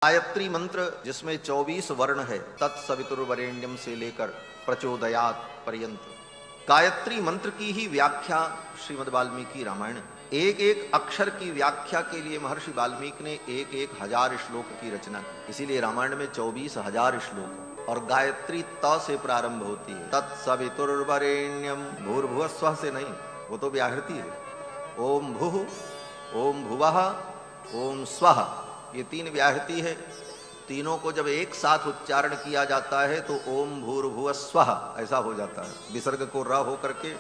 गायत्री मंत्र जिसमें 24 वर्ण है, तत्सवितुर्वरेण्यम से लेकर प्रचोदयात पर्यंत। गायत्री मंत्र की ही व्याख्या श्रीमद् वाल्मीकि रामायण, एक एक अक्षर की व्याख्या के लिए महर्षि वाल्मीकि ने एक एक हजार श्लोक की रचना की। इसीलिए रामायण में 24,000 श्लोक। और गायत्री त से प्रारंभ होती है। तत्सवितुर्वरेण्यम, भूर्भुवः स्वः से नहीं, वो तो व्याहृति है। ओम भूः, ओम भुवः, ओम स्वः, ये तीन व्याहृति है। तीनों को जब एक साथ उच्चारण किया जाता है तो ओम भूर्भुवः स्वः ऐसा हो जाता है। विसर्ग को र हो करके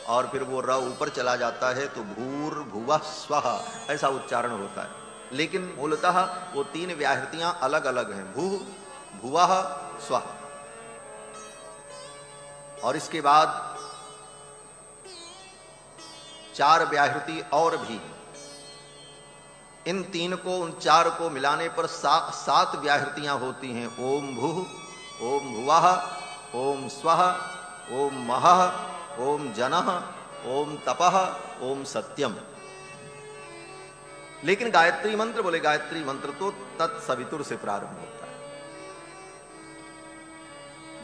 और फिर वो र ऊपर चला जाता है तो भूर्भुवः स्वः ऐसा उच्चारण होता है। लेकिन मूलतः वो तीन व्याहृतियां अलग अलग हैं, भूः, भुवः, स्वः। और इसके बाद चार व्याहृति और भी। इन तीन को, उन चार को मिलाने पर सात व्याहृतियां होती हैं। ओम भूः, ओम भुवः, ओम स्वः, ओम महः, ओम जनः, ओम तपः, ओम सत्यम। लेकिन गायत्री मंत्र, बोले गायत्री मंत्र तो तत्सवितुर से प्रारंभ होता है।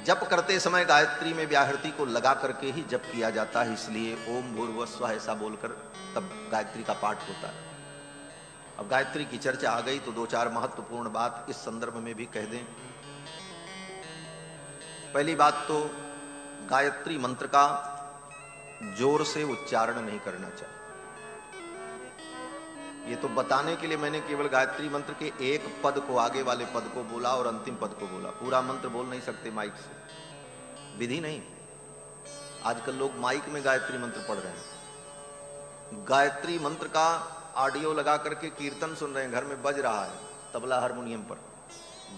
जप करते समय गायत्री में व्याहृति को लगा करके ही जप किया जाता है, इसलिए ओम भूर्भुवः स्वः ऐसा बोलकर तब गायत्री का पाठ होता है। अब गायत्री की चर्चा आ गई तो दो चार महत्वपूर्ण बात इस संदर्भ में भी कह दें। पहली बात तो गायत्री मंत्र का जोर से उच्चारण नहीं करना चाहिए। ये तो बताने के लिए मैंने केवल गायत्री मंत्र के एक पद को, आगे वाले पद को बोला और अंतिम पद को बोला। पूरा मंत्र बोल नहीं सकते माइक से, विधि नहीं। आजकल लोग माइक में गायत्री मंत्र पढ़ रहे हैं। गायत्री मंत्र का ऑडियो लगा करके कीर्तन सुन रहे हैं, घर में बज रहा है तबला हारमोनियम पर।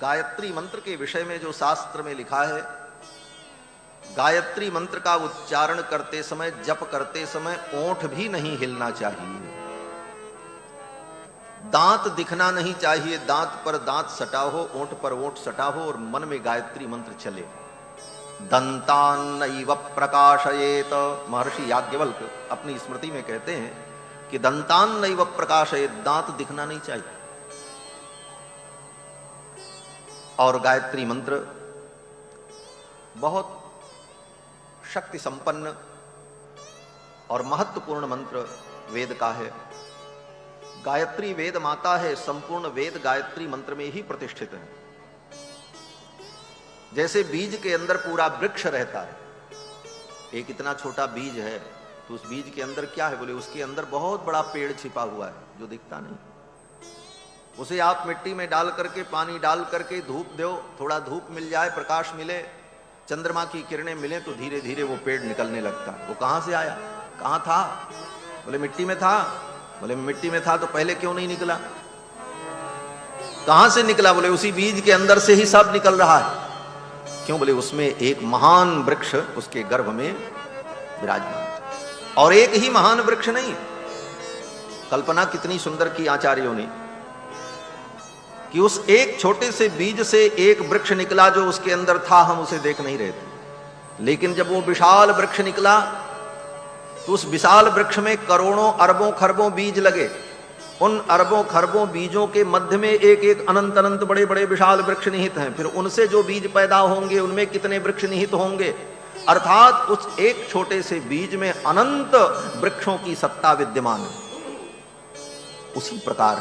गायत्री मंत्र के विषय में जो शास्त्र में लिखा है, गायत्री मंत्र का उच्चारण करते समय, जप करते समय ओंठ भी नहीं हिलना चाहिए, दांत दिखना नहीं चाहिए। दांत पर दांत सटा हो, ओंठ पर ओंठ सटा हो और मन में गायत्री मंत्र चले। दंतान्नैव प्रकाशयेत, महर्षि याज्ञवल्क्य अपनी स्मृति में कहते हैं कि दंतान्नैव प्रकाशयेत, दांत दिखना नहीं चाहिए। और गायत्री मंत्र बहुत शक्ति संपन्न और महत्वपूर्ण मंत्र वेद का है। गायत्री वेद माता है, संपूर्ण वेद गायत्री मंत्र में ही प्रतिष्ठित है। जैसे बीज के अंदर पूरा वृक्ष रहता है, एक इतना छोटा बीज है तो उस बीज के अंदर क्या है, बोले उसके अंदर बहुत बड़ा पेड़ छिपा हुआ है जो दिखता नहीं। उसे आप मिट्टी में डाल करके, पानी डाल करके धूप दो, थोड़ा धूप मिल जाए, प्रकाश मिले, चंद्रमा की किरणें मिले तो धीरे धीरे वो पेड़ निकलने लगता है। वो कहां से आया, कहां था, बोले मिट्टी में था। बोले मिट्टी में था तो पहले क्यों नहीं निकला? कहां से निकला? बोले उसी बीज के अंदर से ही सब निकल रहा है। क्यों? बोले उसमें एक महान वृक्ष उसके गर्भ में विराजमान। और एक ही महान वृक्ष नहीं, कल्पना कितनी सुंदर की आचार्यों ने कि उस एक छोटे से बीज से एक वृक्ष निकला जो उसके अंदर था, हम उसे देख नहीं रहे थे। लेकिन जब वो विशाल वृक्ष निकला तो उस विशाल वृक्ष में करोड़ों अरबों खरबों बीज लगे। उन अरबों खरबों बीजों के मध्य में एक एक अनंत अनंत बड़े बड़े विशाल वृक्ष निहित हैं। फिर उनसे जो बीज पैदा होंगे उनमें कितने वृक्ष निहित होंगे। अर्थात उस एक छोटे से बीज में अनंत वृक्षों की सत्ता विद्यमान है। उसी प्रकार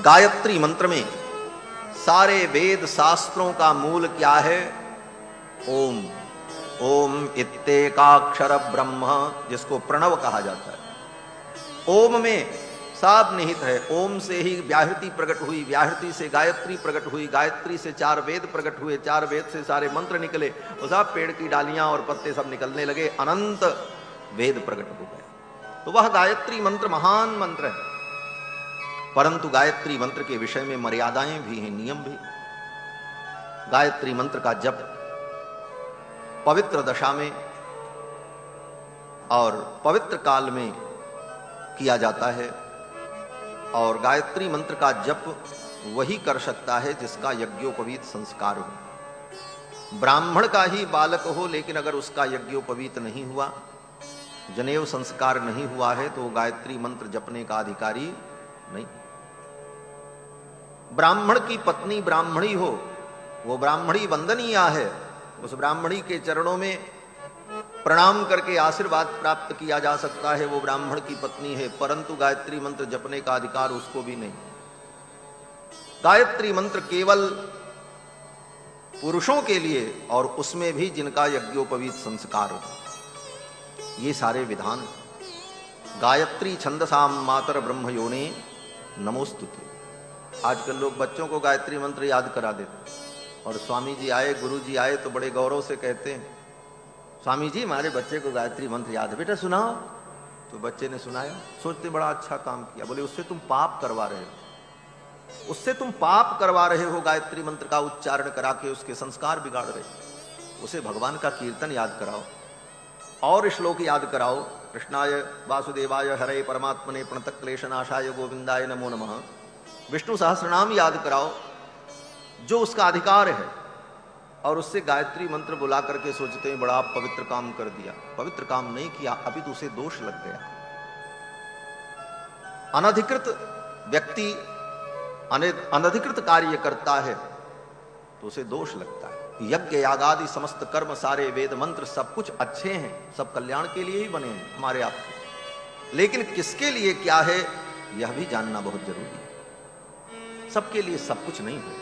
गायत्री मंत्र में सारे वेद शास्त्रों का मूल क्या है? ओम। ओम इत्तेकाक्षर ब्रह्म, जिसको प्रणव कहा जाता है। ओम में सब निहित है। ओम से ही व्याहृति प्रकट हुई, व्याहृति से गायत्री प्रकट हुई, गायत्री से चार वेद प्रकट हुए, चार वेद से सारे मंत्र निकले, वो सब पेड़ की डालियां और पत्ते सब निकलने लगे, अनंत वेद प्रकट हो गए। तो वह गायत्री मंत्र महान मंत्र है। परंतु गायत्री मंत्र के विषय में मर्यादाएं भी हैं, नियम भी। गायत्री मंत्र का जप पवित्र दशा में और पवित्र काल में किया जाता है। और गायत्री मंत्र का जप वही कर सकता है जिसका यज्ञोपवीत संस्कार हो। ब्राह्मण का ही बालक हो, लेकिन अगर उसका यज्ञोपवीत नहीं हुआ, जनेऊ संस्कार नहीं हुआ है, तो गायत्री मंत्र जपने का अधिकारी नहीं। ब्राह्मण की पत्नी ब्राह्मणी हो, वो ब्राह्मणी वंदनीय है, उस ब्राह्मणी के चरणों में प्रणाम करके आशीर्वाद प्राप्त किया जा सकता है, वो ब्राह्मण की पत्नी है, परंतु गायत्री मंत्र जपने का अधिकार उसको भी नहीं। गायत्री मंत्र केवल पुरुषों के लिए, और उसमें भी जिनका यज्ञोपवीत संस्कार हो। ये सारे विधान गायत्री छंदसाम मातर ब्रह्म योने नमोस्तुते। आजकल लोग बच्चों को गायत्री मंत्र याद करा देते, और स्वामी जी आए, गुरु जी आए तो बड़े गौरव से कहते हैं, स्वामी जी हमारे बच्चे को गायत्री मंत्र याद है, बेटा सुनाओ। तो बच्चे ने सुनाया, सोचते बड़ा अच्छा काम किया। बोले उससे तुम पाप करवा रहे हो, उससे तुम पाप करवा रहे हो, गायत्री मंत्र का उच्चारण करा के उसके संस्कार बिगाड़ रहे हो। उसे भगवान का कीर्तन याद कराओ और श्लोक याद कराओ, कृष्णाय वासुदेवाय हरे परमात्मने प्रणतक्लेशनाशाय गोविंदाय नमो नमः, विष्णु सहस्रनाम याद कराओ, जो उसका अधिकार है। और उससे गायत्री मंत्र बुला करके सोचते हैं बड़ा पवित्र काम कर दिया। पवित्र काम नहीं किया, अभी तो उसे दोष लग गया। अनधिकृत व्यक्ति अनधिकृत कार्य करता है तो उसे दोष लगता है। यज्ञ यागादि समस्त कर्म, सारे वेद मंत्र सब कुछ अच्छे हैं, सब कल्याण के लिए ही बने हैं हमारे आपके, लेकिन किसके लिए क्या है यह भी जानना बहुत जरूरी है। सबके लिए सब कुछ नहीं है।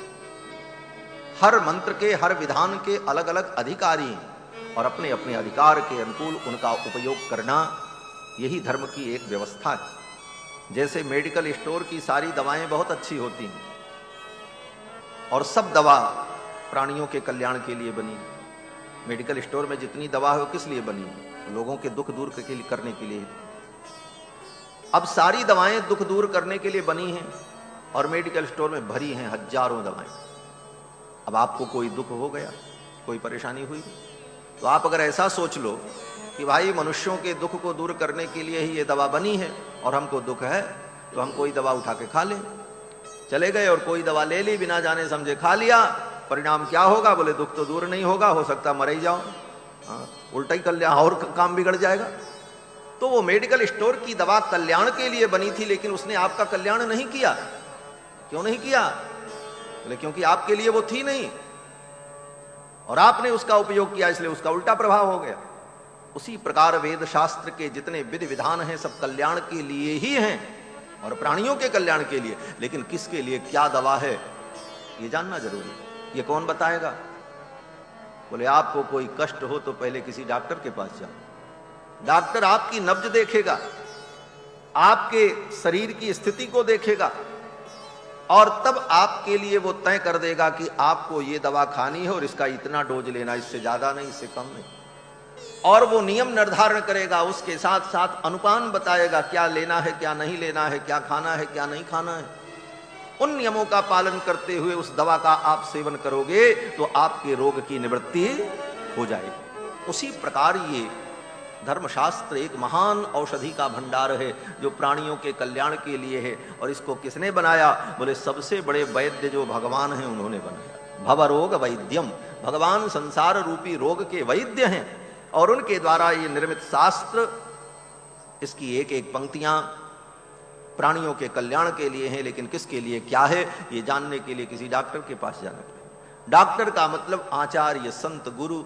हर मंत्र के, हर विधान के अलग अलग अधिकारी हैं, और अपने अपने अधिकार के अनुकूल उनका उपयोग करना, यही धर्म की एक व्यवस्था है। जैसे मेडिकल स्टोर की सारी दवाएं बहुत अच्छी होती हैं, और सब दवा प्राणियों के कल्याण के लिए बनी। मेडिकल स्टोर में जितनी दवा है वो किस लिए बनी? लोगों के दुख दूर करने के लिए। अब सारी दवाएं दुख दूर करने के लिए बनी हैं, और मेडिकल स्टोर में भरी हैं हजारों दवाएं। अब आपको कोई दुख हो गया, कोई परेशानी हुई, तो आप अगर ऐसा सोच लो कि भाई मनुष्यों के दुख को दूर करने के लिए ही ये दवा बनी है, और हमको दुख है तो हम कोई दवा उठा के खा लें। चले गए और कोई दवा ले ली, बिना जाने समझे खा लिया, परिणाम क्या होगा? बोले दुख तो दूर नहीं होगा, हो सकता मर ही जाओ, उल्टा ही कल्याण और काम बिगड़ जाएगा। तो वो मेडिकल स्टोर की दवा कल्याण के लिए बनी थी, लेकिन उसने आपका कल्याण नहीं किया। क्यों नहीं किया? बोले क्योंकि आपके लिए वो थी नहीं, और आपने उसका उपयोग किया, इसलिए उसका उल्टा प्रभाव हो गया। उसी प्रकार वेद शास्त्र के जितने विधि विधान हैं सब कल्याण के लिए ही हैं, और प्राणियों के कल्याण के लिए, लेकिन किसके लिए क्या दवा है ये जानना जरूरी है। ये कौन बताएगा? बोले आपको कोई कष्ट हो तो पहले किसी डॉक्टर के पास जाओ। डॉक्टर आपकी नब्ज देखेगा, आपके शरीर की स्थिति को देखेगा, और तब आपके लिए वो तय कर देगा कि आपको ये दवा खानी है और इसका इतना डोज लेना, इससे ज्यादा नहीं, इससे कम नहीं। और वो नियम निर्धारण करेगा, उसके साथ साथ अनुपान बताएगा, क्या लेना है क्या नहीं लेना है, क्या खाना है क्या नहीं खाना है। उन नियमों का पालन करते हुए उस दवा का आप सेवन करोगे तो आपके रोग की निवृत्ति हो जाएगी। उसी प्रकार ये धर्मशास्त्र एक महान औषधि का भंडार है, जो प्राणियों के कल्याण के लिए है। और इसको किसने बनाया? बोले सबसे बड़े वैद्य जो भगवान हैं उन्होंने बनाया। भवरोग वैद्यम, भगवान संसार रूपी रोग के वैद्य हैं, और उनके द्वारा ये निर्मित शास्त्र, इसकी एक एक पंक्तियां प्राणियों के कल्याण के लिए हैं। लेकिन किसके लिए क्या है ये जानने के लिए किसी डॉक्टर के पास जाना पड़ेगा। डॉक्टर का मतलब आचार्य, संत, गुरु,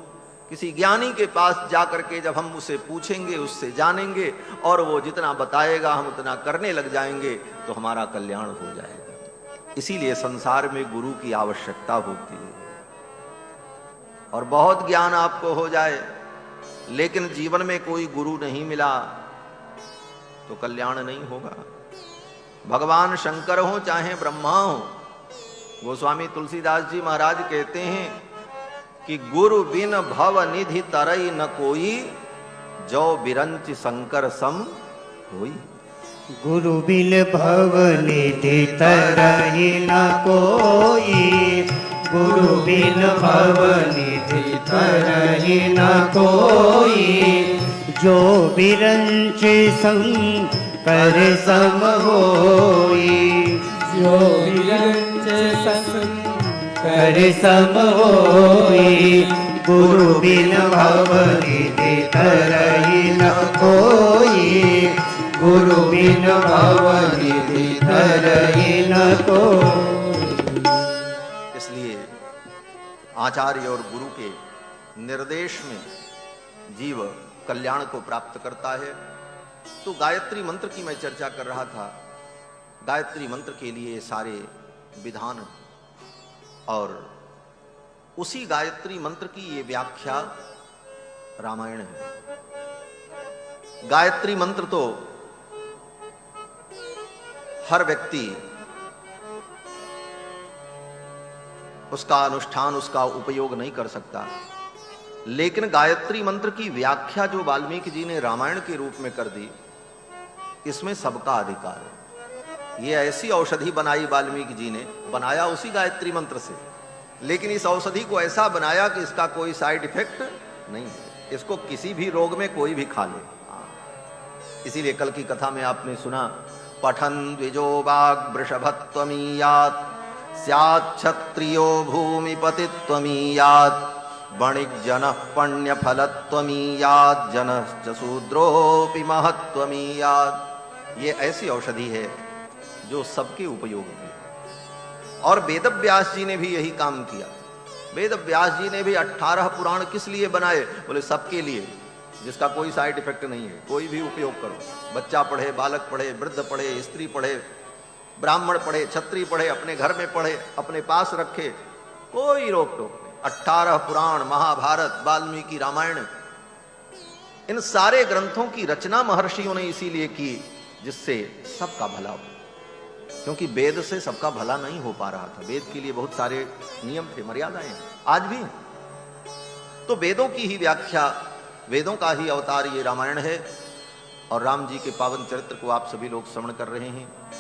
किसी ज्ञानी के पास जाकर के जब हम उसे पूछेंगे, उससे जानेंगे, और वो जितना बताएगा हम उतना करने लग जाएंगे, तो हमारा कल्याण हो जाएगा। इसीलिए संसार में गुरु की आवश्यकता होती है। और बहुत ज्ञान आपको हो जाए, लेकिन जीवन में कोई गुरु नहीं मिला तो कल्याण नहीं होगा। भगवान शंकर हो चाहे ब्रह्मा हो, गोस्वामी तुलसीदास जी महाराज कहते हैं कि गुरु बिन भव निधि तरई न कोई, जो बिरंच शंकर सम होई। गुरु बिन भव निधि तरई न कोई, गुरु बिन भव निधि तरई न कोई, जो बिरंच शंकर सम होई, जो बिरंच शंकर सम होई। गुरु बिन भव निधि तरई न कोई, गुरु बिन भव निधि तरई न कोई। आचार्य और गुरु के निर्देश में जीव कल्याण को प्राप्त करता है। तो गायत्री मंत्र की मैं चर्चा कर रहा था। गायत्री मंत्र के लिए सारे विधान और उसी गायत्री मंत्र की ये व्याख्या रामायण है। गायत्री मंत्र तो हर व्यक्ति उसका अनुष्ठान, उसका उपयोग नहीं कर सकता, लेकिन गायत्री मंत्र की व्याख्या जो वाल्मीकि जी ने रामायण के रूप में कर दी, इसमें सबका अधिकार है। ये ऐसी औषधि बनाई वाल्मीकि जी ने, बनाया उसी गायत्री मंत्र से, लेकिन इस औषधि को ऐसा बनाया कि इसका कोई साइड इफेक्ट नहीं है। इसको किसी भी रोग में कोई भी खा ले। इसीलिए कल की कथा में आपने सुना, पठन द्विजो वाग वृषभत्वमीयात् स्यात् क्षत्रियो भूमिपतित्वमीयात् वणिक् जनः पण्यफलत्वमीयात् जनश्च शूद्रोऽपि महत्वमीयात्। ये ऐसी औषधि है जो सबके उपयोग की। और वेदव्यास जी ने भी यही काम किया। वेदव्यास जी ने भी 18 पुराण किस लिए बनाए? बोले सबके लिए, जिसका कोई साइड इफेक्ट नहीं है, कोई भी उपयोग करो। बच्चा पढ़े, बालक पढ़े, वृद्ध पढ़े, स्त्री पढ़े, ब्राह्मण पढ़े, क्षत्रिय पढ़े, अपने घर में पढ़े, अपने पास रखे, कोई रोक टोक नहीं। 18 पुराण, महाभारत, वाल्मीकि रामायण, इन सारे ग्रंथों की रचना महर्षियों ने इसीलिए की जिससे सबका भला हो। क्योंकि वेद से सबका भला नहीं हो पा रहा था। वेद के लिए बहुत सारे नियम थे, मर्यादाएं आज भी हैं। तो वेदों की ही व्याख्या, वेदों का ही अवतार ये रामायण है। और राम जी के पावन चरित्र को आप सभी लोग श्रवण कर रहे हैं।